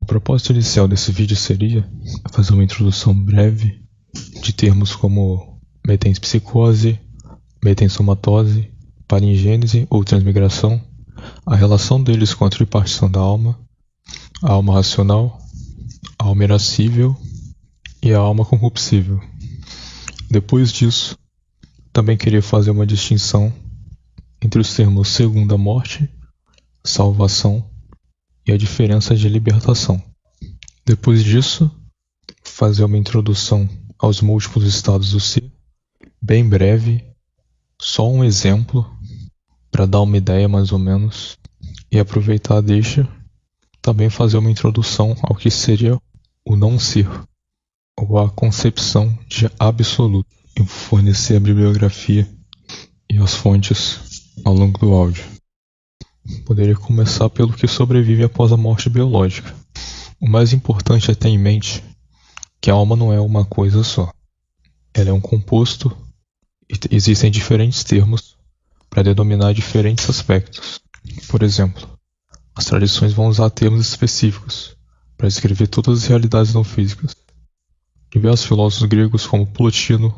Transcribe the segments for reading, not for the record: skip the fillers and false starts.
propósito inicial desse vídeo seria fazer uma introdução breve de termos como metempsicose, metensomatose, palingênese ou transmigração, a relação deles com a tripartição da alma, a alma racional, a alma irascível e a alma concupiscível. Depois disso, também queria fazer uma distinção entre os termos segunda morte, salvação e a diferença de libertação. Depois disso, fazer uma introdução aos múltiplos estados do ser, bem breve, só um exemplo para dar uma ideia mais ou menos, e aproveitar a deixa, também fazer uma introdução ao que seria o não ser, ou a concepção de absoluto. Eu vou fornecer a bibliografia e as fontes ao longo do áudio. Poderia começar pelo que sobrevive após a morte biológica. O mais importante é ter em mente que a alma não é uma coisa só. Ela é um composto e existem diferentes termos para denominar diferentes aspectos. Por exemplo, as tradições vão usar termos específicos para descrever todas as realidades não físicas. Diversos filósofos gregos como Plotino,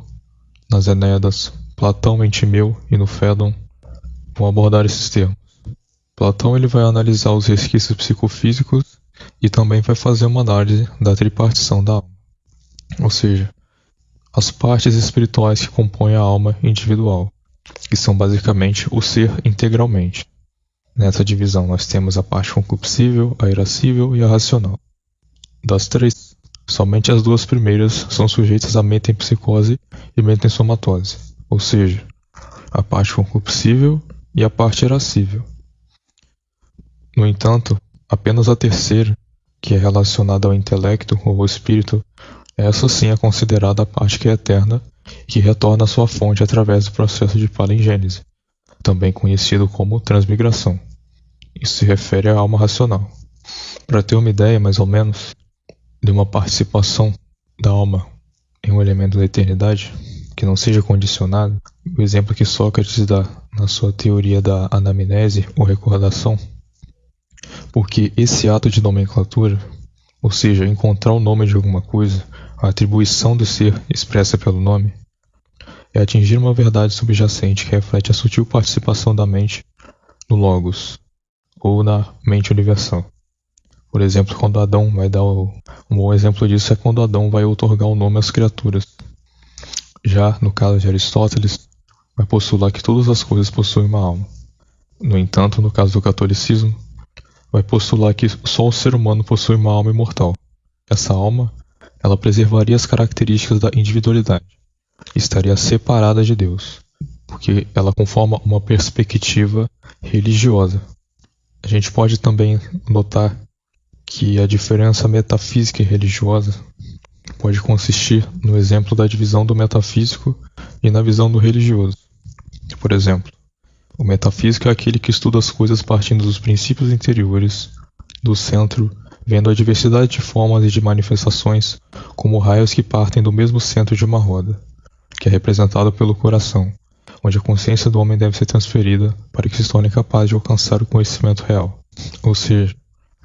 nas Enéidas, Platão em Timeu e no Fédon, vão abordar esses termos. Platão ele vai analisar os resquícios psicofísicos e também vai fazer uma análise da tripartição da alma, ou seja, as partes espirituais que compõem a alma individual, que são basicamente o ser integralmente. Nessa divisão nós temos a parte concupiscível, a irascível e a racional. Das três, somente as duas primeiras são sujeitas a metempsicose e metensomatose, ou seja, a parte concupiscível e a parte irascível. No entanto, apenas a terceira, que é relacionada ao intelecto ou ao espírito, essa sim é considerada a parte que é eterna e que retorna à sua fonte através do processo de palingênese, também conhecido como transmigração. Isso se refere à alma racional. Para ter uma ideia, mais ou menos, de uma participação da alma em um elemento da eternidade, que não seja condicionado, o exemplo que Sócrates dá na sua teoria da anamnese ou recordação, porque esse ato de nomenclatura, ou seja, encontrar o nome de alguma coisa, a atribuição do ser expressa pelo nome, é atingir uma verdade subjacente que reflete a sutil participação da mente no Logos, ou na mente universal. Por exemplo, quando Adão vai dar um bom exemplo disso é quando Adão vai outorgar o nome às criaturas. Já no caso de Aristóteles, vai postular que todas as coisas possuem uma alma. No entanto, no caso do catolicismo, vai postular que só o ser humano possui uma alma imortal. Essa alma, ela preservaria as características da individualidade, estaria separada de Deus, porque ela conforma uma perspectiva religiosa. A gente pode também notar que a diferença metafísica e religiosa pode consistir no exemplo da divisão do metafísico e na visão do religioso. Por exemplo, o metafísico é aquele que estuda as coisas partindo dos princípios interiores, do centro, vendo a diversidade de formas e de manifestações como raios que partem do mesmo centro de uma roda, que é representado pelo coração, onde a consciência do homem deve ser transferida para que se torne capaz de alcançar o conhecimento real. Ou seja,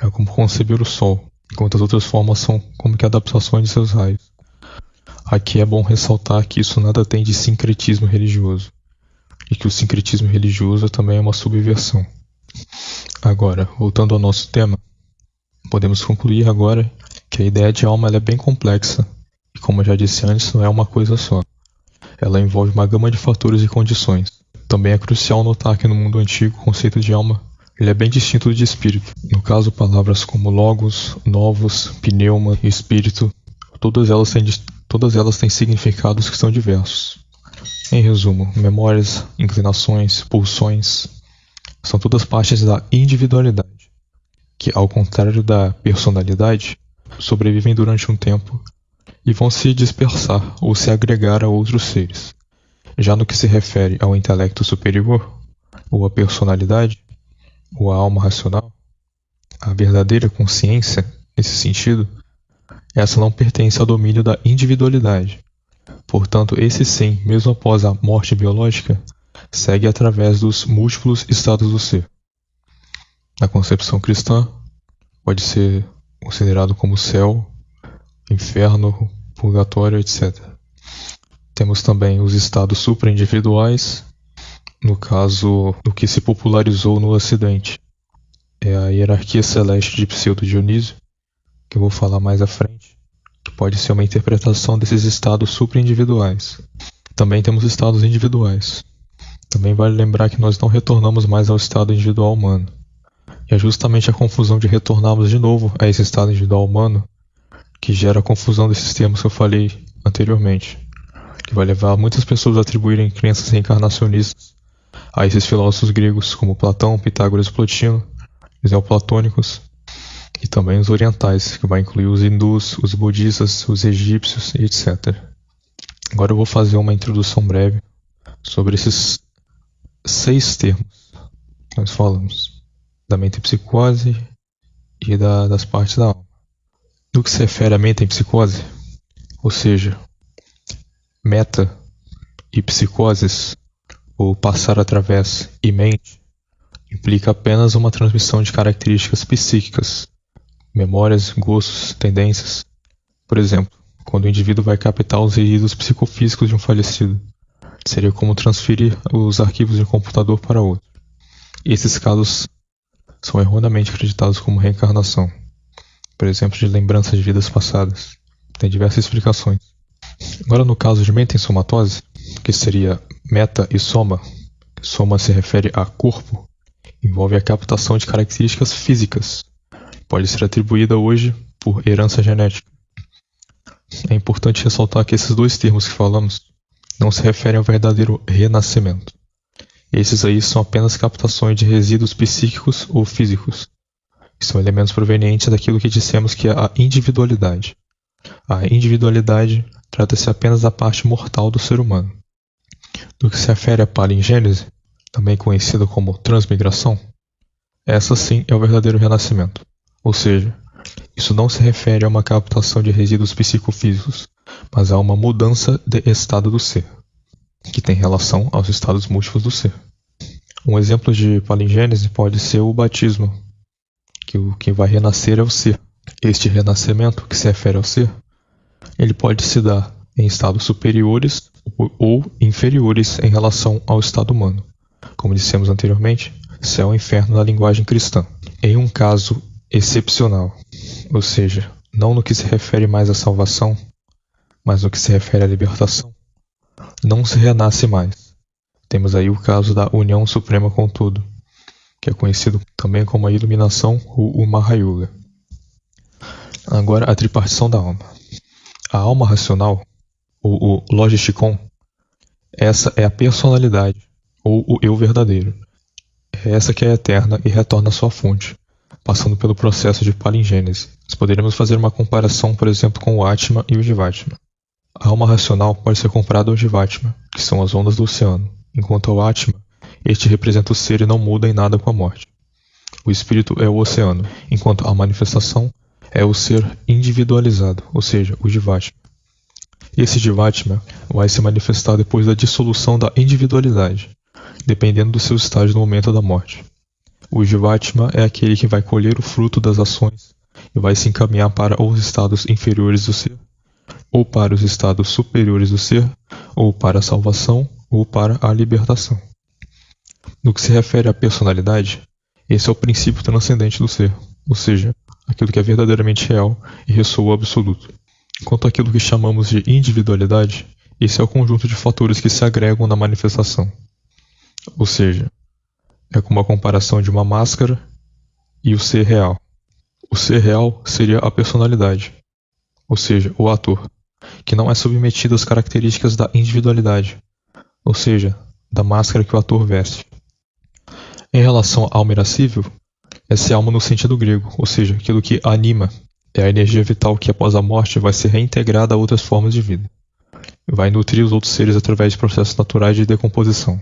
é como conceber o Sol, enquanto as outras formas são como que adaptações de seus raios. Aqui é bom ressaltar que isso nada tem de sincretismo religioso, e que o sincretismo religioso também é uma subversão. Agora, voltando ao nosso tema, podemos concluir agora que a ideia de alma ela é bem complexa, e como eu já disse antes, não é uma coisa só. Ela envolve uma gama de fatores e condições. Também é crucial notar que no mundo antigo o conceito de alma ele é bem distinto do de espírito. No caso, palavras como logos, novos, pneuma e espírito, todas elas têm significados que são diversos. Em resumo, memórias, inclinações, pulsões, são todas partes da individualidade, que, ao contrário da personalidade, sobrevivem durante um tempo e vão se dispersar ou se agregar a outros seres. Já no que se refere ao intelecto superior, ou à personalidade, ou à alma racional, a verdadeira consciência, nesse sentido, essa não pertence ao domínio da individualidade. Portanto, esse sim, mesmo após a morte biológica, segue através dos múltiplos estados do ser. Na concepção cristã, pode ser considerado como céu, inferno, purgatório, etc. Temos também os estados supraindividuais, no caso do que se popularizou no Ocidente. É a hierarquia celeste de Pseudo-Dionísio, que eu vou falar mais à frente, que pode ser uma interpretação desses estados supraindividuais. Também temos estados individuais. Também vale lembrar que nós não retornamos mais ao estado individual humano. E é justamente a confusão de retornarmos de novo a esse estado individual humano que gera a confusão desses termos que eu falei anteriormente, que vai levar muitas pessoas a atribuírem crenças reencarnacionistas a esses filósofos gregos como Platão, Pitágoras e Plotino, os neoplatônicos, e também os orientais, que vai incluir os hindus, os budistas, os egípcios e etc. Agora eu vou fazer uma introdução breve sobre esses 6 termos que nós falamos, da metempsicose e das partes da alma. No que se refere à metempsicose, ou seja, meta e psicoses, ou passar através e mente, implica apenas uma transmissão de características psíquicas, memórias, gostos, tendências. Por exemplo, quando o indivíduo vai captar os resíduos psicofísicos de um falecido, seria como transferir os arquivos de um computador para outro. E esses casos são erroneamente acreditados como reencarnação, por exemplo, de lembranças de vidas passadas. Tem diversas explicações. Agora, no caso de metensomatose, que seria meta e soma, soma se refere a corpo, envolve a captação de características físicas, pode ser atribuída hoje por herança genética. É importante ressaltar que esses 2 termos que falamos não se referem ao verdadeiro renascimento. Esses aí são apenas captações de resíduos psíquicos ou físicos. São elementos provenientes daquilo que dissemos que é a individualidade. A individualidade trata-se apenas da parte mortal do ser humano. No que se refere à palingênese, também conhecida como transmigração, essa sim é o verdadeiro renascimento. Ou seja, isso não se refere a uma captação de resíduos psicofísicos, mas a uma mudança de estado do ser, que tem relação aos estados múltiplos do ser. Um exemplo de palingênese pode ser o batismo, que o que vai renascer é o ser. Este renascimento, que se refere ao ser, ele pode se dar em estados superiores ou inferiores em relação ao estado humano. Como dissemos anteriormente, céu e inferno na linguagem cristã. Em um caso excepcional, ou seja, não no que se refere mais à salvação, mas no que se refere à libertação, não se renasce mais. Temos aí o caso da união suprema com tudo, que é conhecido também como a iluminação ou o Mahayuga. Agora, a tripartição da alma. A alma racional, ou o logisticon, essa é a personalidade, ou o eu verdadeiro. É essa que é eterna e retorna à sua fonte, passando pelo processo de palingênese. Nós poderíamos fazer uma comparação, por exemplo, com o Atma e o Jivatma. A alma racional pode ser comparada ao Jivatma, que são as ondas do oceano, enquanto ao Atma, este representa o ser e não muda em nada com a morte. O espírito é o oceano, enquanto a manifestação é o ser individualizado, ou seja, o Jivatma. Esse Jivatma vai se manifestar depois da dissolução da individualidade, dependendo do seu estágio no momento da morte. O Jivatma é aquele que vai colher o fruto das ações e vai se encaminhar para os estados inferiores do ser, ou para os estados superiores do ser, ou para a salvação, ou para a libertação. No que se refere à personalidade, esse é o princípio transcendente do ser, ou seja, aquilo que é verdadeiramente real e ressoa o absoluto. Quanto àquilo que chamamos de individualidade, esse é o conjunto de fatores que se agregam na manifestação. Ou seja, é como a comparação de uma máscara e o ser real. O ser real seria a personalidade, ou seja, o ator, que não é submetido às características da individualidade, ou seja, da máscara que o ator veste. Em relação à alma irascível, essa é alma no sentido grego, ou seja, aquilo que anima, é a energia vital que após a morte vai ser reintegrada a outras formas de vida. Vai nutrir os outros seres através de processos naturais de decomposição.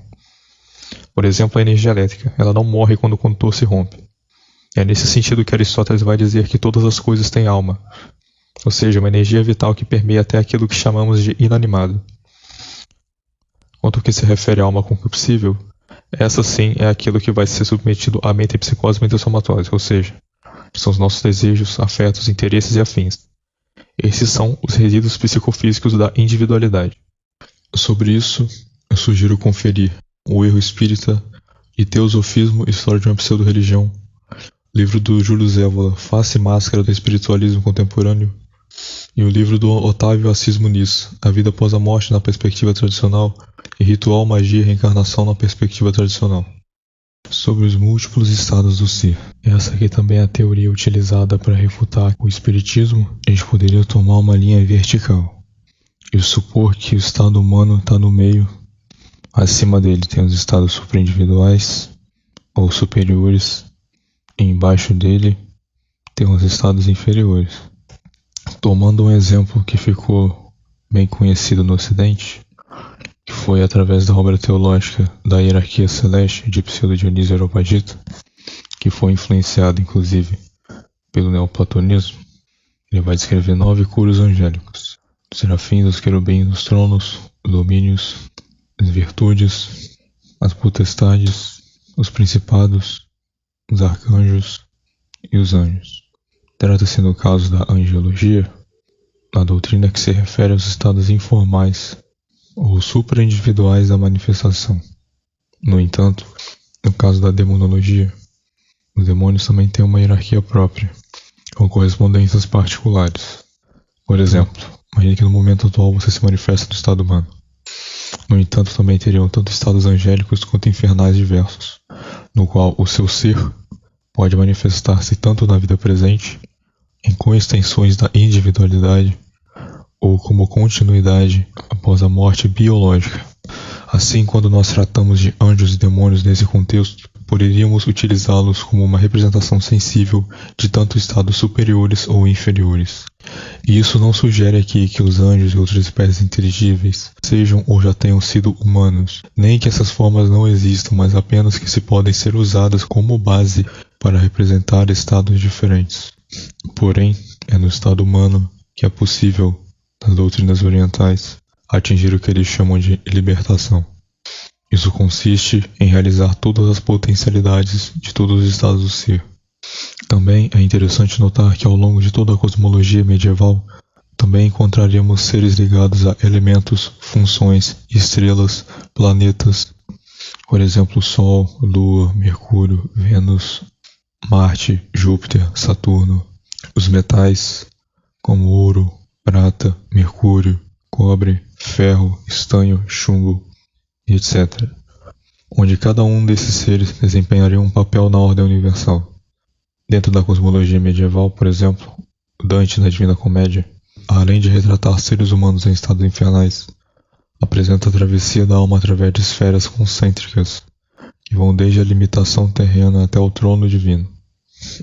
Por exemplo, a energia elétrica, ela não morre quando o condutor se rompe. É nesse sentido que Aristóteles vai dizer que todas as coisas têm alma, ou seja, uma energia vital que permeia até aquilo que chamamos de inanimado. Quanto ao que se refere à alma concupiscível, essa sim é aquilo que vai ser submetido à metempsicose e metempsomatose, ou seja, são os nossos desejos, afetos, interesses e afins. Esses são os resíduos psicofísicos da individualidade. Sobre isso, eu sugiro conferir O Erro Espírita e Teosofismo, História de uma Pseudo-Religião, livro do Júlio Zévola, Face e Máscara do Espiritualismo Contemporâneo, e o livro do Otávio Assis Muniz, A Vida Após a Morte na Perspectiva Tradicional e Ritual, Magia e Reencarnação na Perspectiva Tradicional. Sobre os múltiplos estados do ser. Essa aqui também é a teoria utilizada para refutar o espiritismo. A gente poderia tomar uma linha vertical e supor que o estado humano está no meio. Acima dele tem os estados superindividuais ou superiores, e embaixo dele tem os estados inferiores. Tomando um exemplo que ficou bem conhecido no Ocidente, que foi através da obra teológica da Hierarquia Celeste de Pseudo Dionísio Areopagita, que foi influenciado inclusive pelo neoplatonismo. Ele vai descrever 9 curos angélicos: os serafins, os querubins, os tronos, os domínios, as virtudes, as potestades, os principados, os arcanjos e os anjos. Trata-se, no caso da angelologia, a doutrina que se refere aos estados informais ou supraindividuais da manifestação. No entanto, no caso da demonologia, os demônios também têm uma hierarquia própria, com correspondências particulares. Por exemplo, imagine que no momento atual você se manifesta no estado humano. No entanto, também teriam tanto estados angélicos quanto infernais diversos, no qual o seu ser pode manifestar-se tanto na vida presente, em coextensões da individualidade, ou como continuidade após a morte biológica. Assim, quando nós tratamos de anjos e demônios nesse contexto, poderíamos utilizá-los como uma representação sensível de tanto estados superiores ou inferiores. E isso não sugere aqui que os anjos e outras espécies inteligíveis sejam ou já tenham sido humanos, nem que essas formas não existam, mas apenas que se podem ser usadas como base para representar estados diferentes. Porém, é no estado humano que é possível, nas doutrinas orientais, atingir o que eles chamam de libertação. Isso consiste em realizar todas as potencialidades de todos os estados do ser. Também é interessante notar que ao longo de toda a cosmologia medieval, também encontraríamos seres ligados a elementos, funções, estrelas, planetas, por exemplo, Sol, Lua, Mercúrio, Vênus, Marte, Júpiter, Saturno, os metais, como ouro, prata, mercúrio, cobre, ferro, estanho, chumbo, etc., onde cada um desses seres desempenharia um papel na ordem universal. Dentro da cosmologia medieval, por exemplo, Dante, na Divina Comédia, além de retratar seres humanos em estados infernais, apresenta a travessia da alma através de esferas concêntricas, que vão desde a limitação terrena até o trono divino.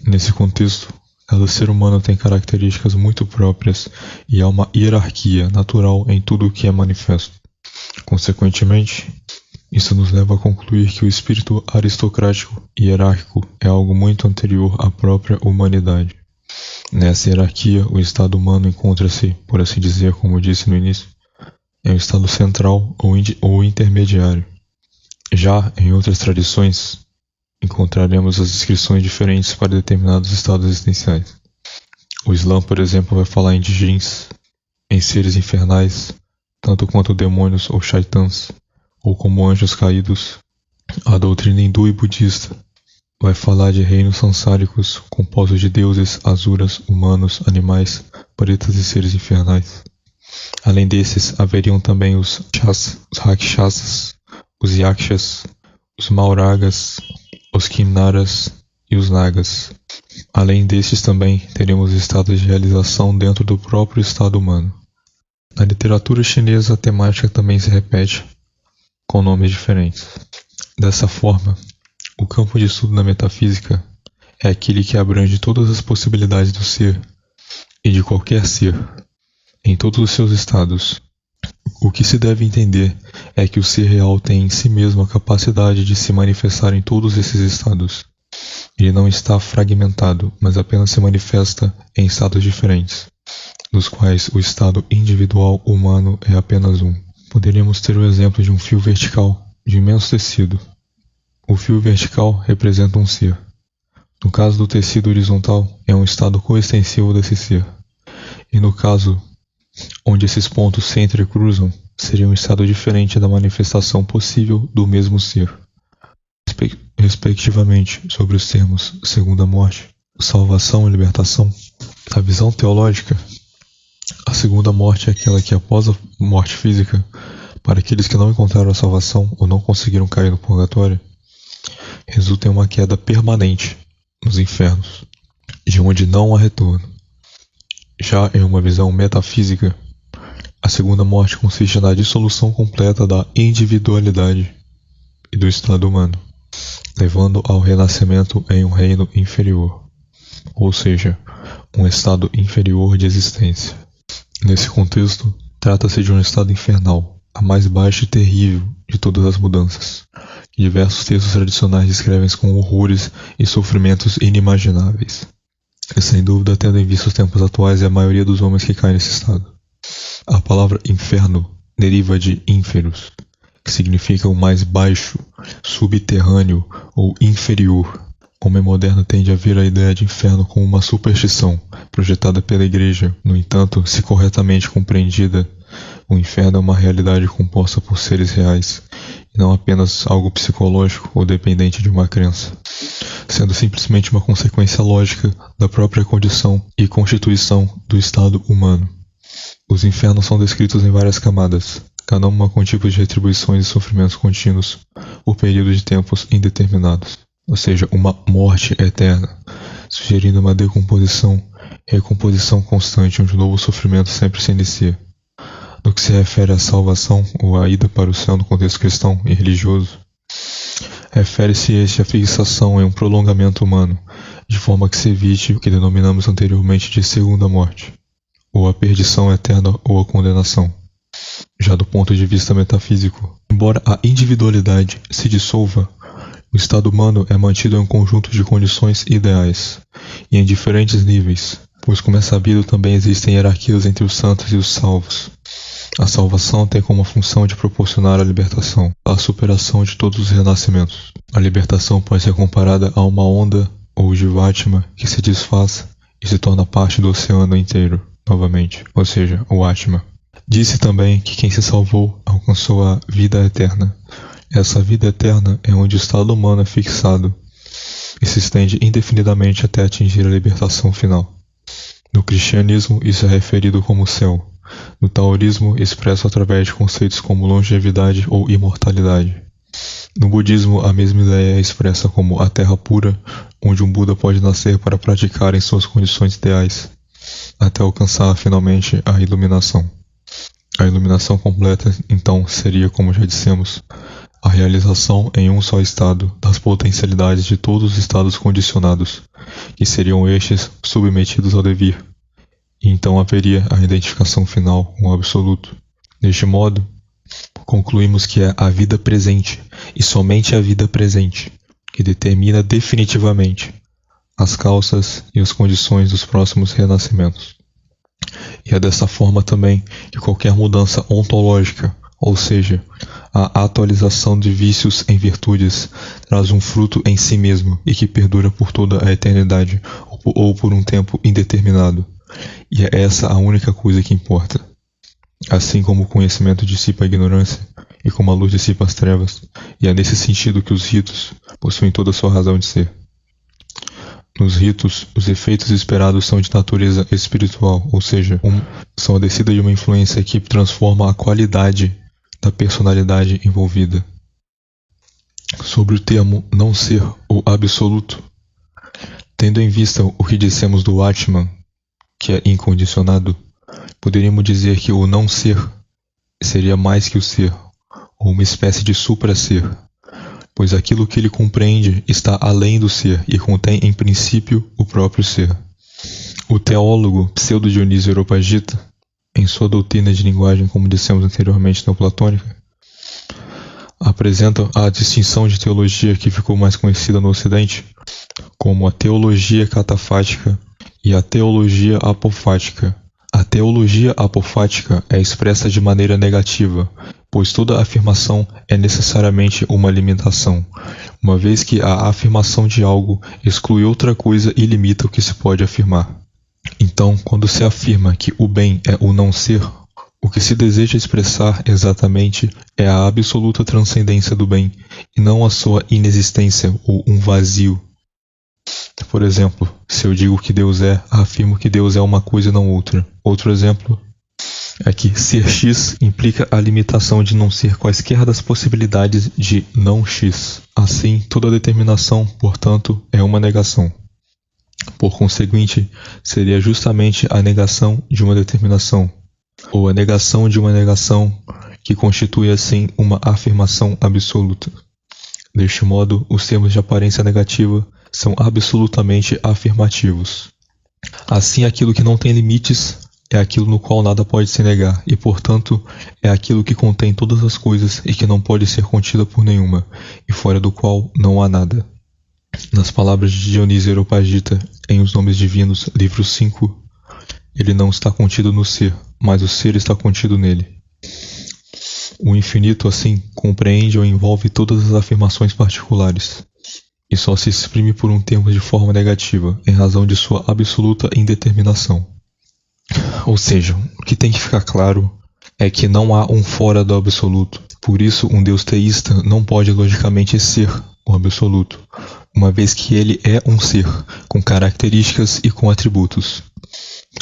Nesse contexto, cada ser humano tem características muito próprias e há uma hierarquia natural em tudo o que é manifesto. Consequentemente, isso nos leva a concluir que o espírito aristocrático e hierárquico é algo muito anterior à própria humanidade. Nessa hierarquia, o estado humano encontra-se, por assim dizer, como eu disse no início, em um estado central ou intermediário. Já em outras tradições, encontraremos as descrições diferentes para determinados estados existenciais. O Islã, por exemplo, vai falar em djinns, em seres infernais, tanto quanto demônios ou shaitãs, ou como anjos caídos. A doutrina hindu e budista vai falar de reinos sansáricos compostos de deuses, asuras, humanos, animais, pretas e seres infernais. Além desses, haveriam também os rakshasas, os yakshas, os mauragas, os Kimnaras e os Nagas. Além destes também teremos estados de realização dentro do próprio estado humano. Na literatura chinesa a temática também se repete, com nomes diferentes. Dessa forma, o campo de estudo da metafísica é aquele que abrange todas as possibilidades do ser e de qualquer ser, em todos os seus estados. O que se deve entender é que o ser real tem em si mesmo a capacidade de se manifestar em todos esses estados. Ele não está fragmentado, mas apenas se manifesta em estados diferentes, dos quais o estado individual humano é apenas um. Poderíamos ter o exemplo de um fio vertical de imenso tecido. O fio vertical representa um ser. No caso do tecido horizontal, é um estado coextensivo desse ser. E no caso onde esses pontos se entrecruzam, seria um estado diferente da manifestação possível do mesmo ser. Respectivamente, sobre os termos segunda morte, salvação e libertação, na visão teológica, a segunda morte é aquela que, após a morte física, para aqueles que não encontraram a salvação ou não conseguiram cair no purgatório, resulta em uma queda permanente nos infernos, de onde não há retorno. Já em uma visão metafísica, a segunda morte consiste na dissolução completa da individualidade e do estado humano, levando ao renascimento em um reino inferior, ou seja, um estado inferior de existência. Nesse contexto, trata-se de um estado infernal, a mais baixa e terrível de todas as mudanças, que diversos textos tradicionais descrevem com horrores e sofrimentos inimagináveis. E sem dúvida, tendo em vista os tempos atuais e a maioria dos homens que caem nesse estado. A palavra inferno deriva de ínferos, que significa o mais baixo, subterrâneo ou inferior. O homem moderno tende a ver a ideia de inferno como uma superstição projetada pela Igreja. No entanto, se corretamente compreendida, o inferno é uma realidade composta por seres reais, e não apenas algo psicológico ou dependente de uma crença, sendo simplesmente uma consequência lógica da própria condição e constituição do estado humano. Os infernos são descritos em várias camadas, cada uma com tipos de retribuições e sofrimentos contínuos por períodos de tempos indeterminados, ou seja, uma morte eterna, sugerindo uma decomposição e recomposição constante, onde o novo sofrimento sempre se inicia. No que se refere à salvação ou à ida para o céu no contexto cristão e religioso, refere-se este à fixação em um prolongamento humano, de forma que se evite o que denominamos anteriormente de segunda morte, ou a perdição eterna ou a condenação. Já do ponto de vista metafísico, embora a individualidade se dissolva, o estado humano é mantido em um conjunto de condições ideais, e em diferentes níveis, pois, como é sabido, também existem hierarquias entre os santos e os salvos. A salvação tem como função de proporcionar a libertação, a superação de todos os renascimentos. A libertação pode ser comparada a uma onda ou Jivatma que se desfaz e se torna parte do oceano inteiro, novamente, ou seja, o Atma. Disse também que quem se salvou alcançou a vida eterna. Essa vida eterna é onde o estado humano é fixado e se estende indefinidamente até atingir a libertação final. No cristianismo, isso é referido como céu. No taoísmo, expresso através de conceitos como longevidade ou imortalidade. No budismo, a mesma ideia é expressa como a terra pura, onde um Buda pode nascer para praticar em suas condições ideais, até alcançar finalmente a iluminação. A iluminação completa, então, seria, como já dissemos, a realização em um só estado das potencialidades de todos os estados condicionados, que seriam estes submetidos ao devir, e então haveria a identificação final com o absoluto. Deste modo, concluímos que é a vida presente, e somente a vida presente, que determina definitivamente as causas e as condições dos próximos renascimentos. E é dessa forma também que qualquer mudança ontológica, ou seja, a atualização de vícios em virtudes, traz um fruto em si mesmo e que perdura por toda a eternidade ou por um tempo indeterminado. E é essa a única coisa que importa. Assim como o conhecimento dissipa a ignorância e como a luz dissipa as trevas, e é nesse sentido que os ritos possuem toda a sua razão de ser. Nos ritos, os efeitos esperados são de natureza espiritual, ou seja, são a descida de uma influência que transforma a qualidade da personalidade envolvida. Sobre o termo não ser ou absoluto, tendo em vista o que dissemos do Atman, que é incondicionado, poderíamos dizer que o não ser seria mais que o ser, ou uma espécie de supra-ser, pois aquilo que ele compreende está além do ser e contém em princípio o próprio ser. O teólogo Pseudo-Dionísio Areopagita, em sua doutrina de linguagem, como dissemos anteriormente, neoplatônica, apresenta a distinção de teologia que ficou mais conhecida no Ocidente como a teologia catafática e a teologia apofática. A teologia apofática é expressa de maneira negativa, pois toda afirmação é necessariamente uma limitação, uma vez que a afirmação de algo exclui outra coisa e limita o que se pode afirmar. Então, quando se afirma que o bem é o não ser, o que se deseja expressar exatamente é a absoluta transcendência do bem, e não a sua inexistência ou um vazio. Por exemplo, se eu digo que Deus é, afirmo que Deus é uma coisa e não outra. Outro exemplo é que ser X implica a limitação de não ser quaisquer das possibilidades de não X. Assim, toda determinação, portanto, é uma negação. Por conseguinte, seria justamente a negação de uma determinação, ou a negação de uma negação, que constitui assim uma afirmação absoluta. Deste modo, os termos de aparência negativa são absolutamente afirmativos. Assim, aquilo que não tem limites é aquilo no qual nada pode se negar, e portanto é aquilo que contém todas as coisas e que não pode ser contida por nenhuma, e fora do qual não há nada. Nas palavras de Dionísio Areopagita, em Os Nomes Divinos, livro 5, ele não está contido no ser, mas o ser está contido nele. O infinito, assim, compreende ou envolve todas as afirmações particulares, e só se exprime por um termo de forma negativa, em razão de sua absoluta indeterminação. Ou seja, o que tem que ficar claro é que não há um fora do absoluto. Por isso, um Deus teísta não pode logicamente ser o absoluto, uma vez que ele é um ser, com características e com atributos.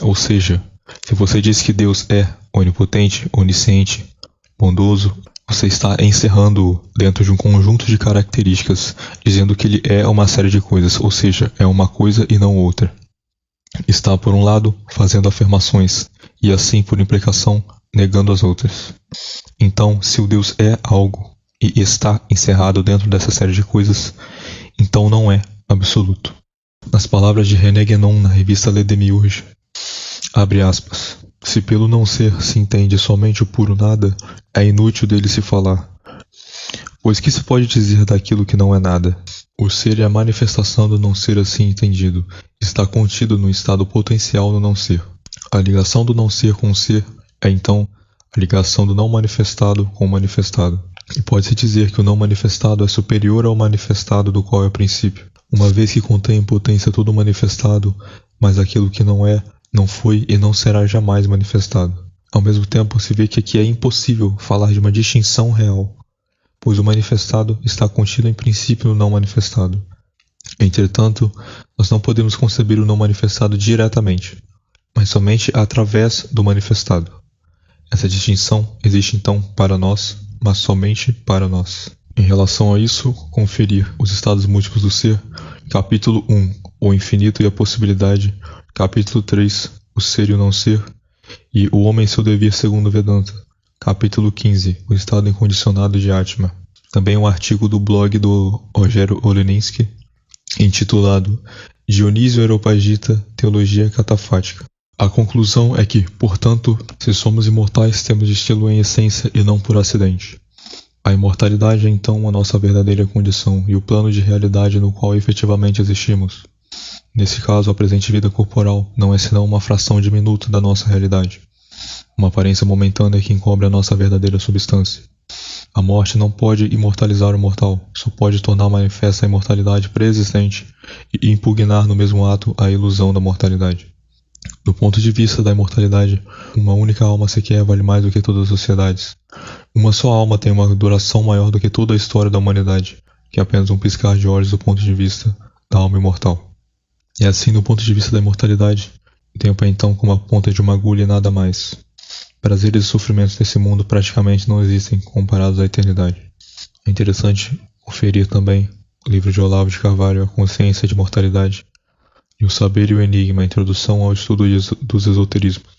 Ou seja, se você diz que Deus é onipotente, onisciente, bondoso, você está encerrando-o dentro de um conjunto de características, dizendo que ele é uma série de coisas, ou seja, é uma coisa e não outra. Está, por um lado, fazendo afirmações, e assim, por implicação, negando as outras. Então, se o Deus é algo e está encerrado dentro dessa série de coisas, então não é absoluto. Nas palavras de René Guénon na revista Le Demiurge, abre aspas, se pelo não ser se entende somente o puro nada, é inútil dele se falar. Pois que se pode dizer daquilo que não é nada? O ser é a manifestação do não ser assim entendido, está contido no estado potencial do não ser. A ligação do não ser com o ser é então a ligação do não manifestado com o manifestado. E pode-se dizer que o não manifestado é superior ao manifestado do qual é o princípio, uma vez que contém em potência todo o manifestado, mas aquilo que não é, não foi e não será jamais manifestado. Ao mesmo tempo, se vê que aqui é impossível falar de uma distinção real, pois o manifestado está contido em princípio no não manifestado. Entretanto, nós não podemos conceber o não manifestado diretamente, mas somente através do manifestado. Essa distinção existe então para nós, mas somente para nós. Em relação a isso, conferir os estados múltiplos do ser, capítulo 1, o infinito e a possibilidade, capítulo 3, o ser e o não ser, e o homem e seu devir segundo Vedanta, capítulo 15, o estado incondicionado de Atma. Também um artigo do blog do Rogério Oleninsky, intitulado Dionísio Areopagita, Teologia Catafática. A conclusão é que, portanto, se somos imortais, temos destino em essência e não por acidente. A imortalidade é então a nossa verdadeira condição e o plano de realidade no qual efetivamente existimos. Nesse caso, a presente vida corporal não é senão uma fração diminuta da nossa realidade, uma aparência momentânea que encobre a nossa verdadeira substância. A morte não pode imortalizar o mortal, só pode tornar manifesta a imortalidade pré-existente e impugnar no mesmo ato a ilusão da mortalidade. Do ponto de vista da imortalidade, uma única alma sequer vale mais do que todas as sociedades. Uma só alma tem uma duração maior do que toda a história da humanidade, que é apenas um piscar de olhos do ponto de vista da alma imortal. E assim, do ponto de vista da imortalidade, o tempo é então como a ponta de uma agulha e nada mais. Prazeres e sofrimentos desse mundo praticamente não existem comparados à eternidade. É interessante conferir também o livro de Olavo de Carvalho, A Consciência de Mortalidade, e O Saber e o Enigma, Introdução ao Estudo dos Esoterismos.